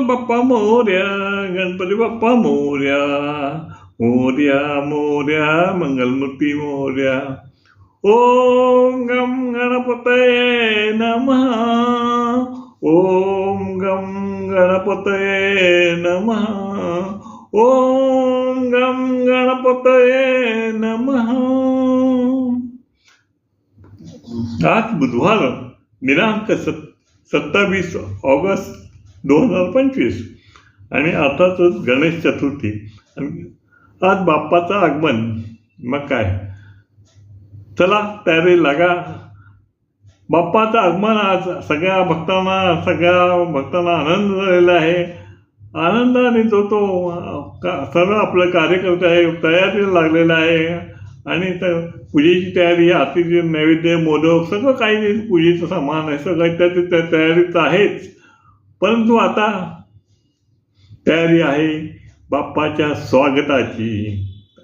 बाप्पा मोरया, गणपती बाप्पा मोरया, मोरया मोरया मंगलमूर्ती मोरया. ओम गम गणपतये नमः. ओम गम गणपतये नमः. ओम गम गणपतये नमः. आज बुधवार दिनांक 27 ऑगस्ट 2025 आणि आताच गणेश चतुर्थी. आज बाप्पाचं आगमन. मग काय, चला तयारी लागा. बाप्पाचं आगमन आज सगळ्या भक्तांना आनंद झालेला आहे. आनंदाने तो सर्व आपलं कार्यकर्ते आहे तयारीला लागलेला आहे. आणि पूजेची तयारी, आरतीचे नैवेद्य, मोदक सगळं काही पूजेचं सामान आहे, सगळं त्या तयारीत आहेच. परंतु आता तयारी आहे बाप्पाच्या स्वागताची.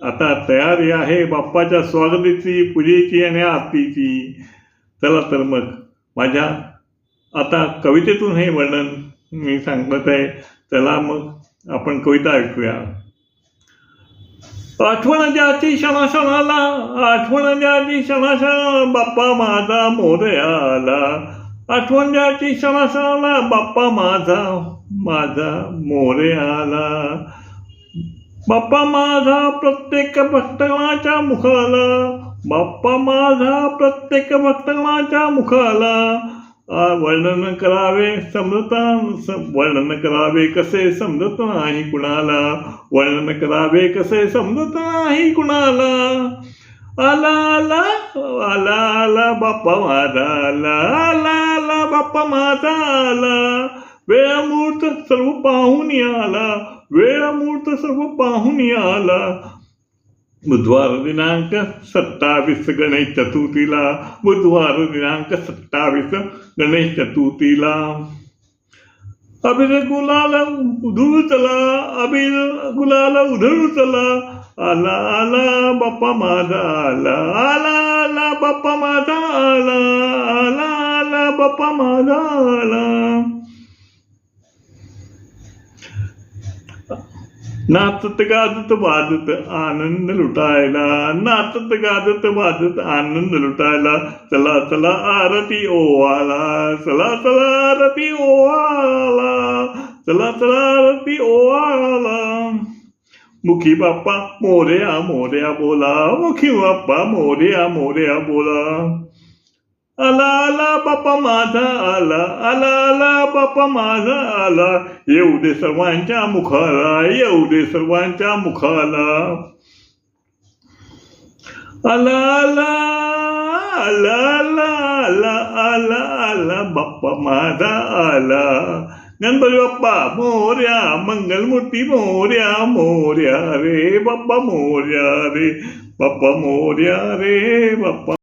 आता तयारी आहे बाप्पाच्या स्वागताची, पूजेची आणि आरतीची. चला तर मग माझ्या आता कवितेतून हे वर्णन मी सांगत आहे. चला मग आपण कविता ऐकूया. आठवण द्याची क्षणाक्षणाला, आठवण द्याची क्षणाक्षणाला बाप्पा माझा मोरयाला. आठवण द्याची क्षणाक्षणाला बाप्पा माझा मोरयाला. बाप्पा माझा प्रत्येक भक्ताच्या मुखाला, बाप्पा माझा प्रत्येक भक्ताच्या मुखाला. वर्णन करावे वर्णन करावे कसे समजत नाही कुणाला. वर्णन करावे कसे समजत नाही कुणाला. आला आला आला आला बाप्पा माझा आला. आला आला बाप्पा माझा आला. वेळ मुहूर्त सर्व पाहून आला. वेळ मुहूर्त सर्व पाहून आला. बुधवार दिनांक 27 गणेश चतुर्थीला. बुधवार दिनांक 27 गणेश चतुर्थीला. अबीर गुलाल उधळू चला, अबीर गुलाल उधळू चला. आला आला बाप्पा माझा आला. आला आला बाप्पा माझा आला. आला आला बाप्पा माझा आला. नाचत गाजत वाजत आनंद लुटायला. नाचत गाजत वाजत आनंद लुटायला. चला चला आरती ओवाला. चला चला आरती ओवाला. चला चला आरती ओवाला. मुखी बाप्पा मोरया मोरया बोला. मुखी बाप्पा मोरया मोरया बोला. आला आला बाप्पा माझा आला. आला आला बाप्पा माझा आला. येऊ दे सर्वांच्या मुखाला. येऊ दे सर्वांच्या मुखाला. आला आला आला आला आला आला आला बाप्पा माझा आला. गणपती बाप्पा मोरया, मंगलमूर्ती मोरया. मोरया रे बाप्पा मोरया रे. बाप्पा मोरया रे बाप्पा.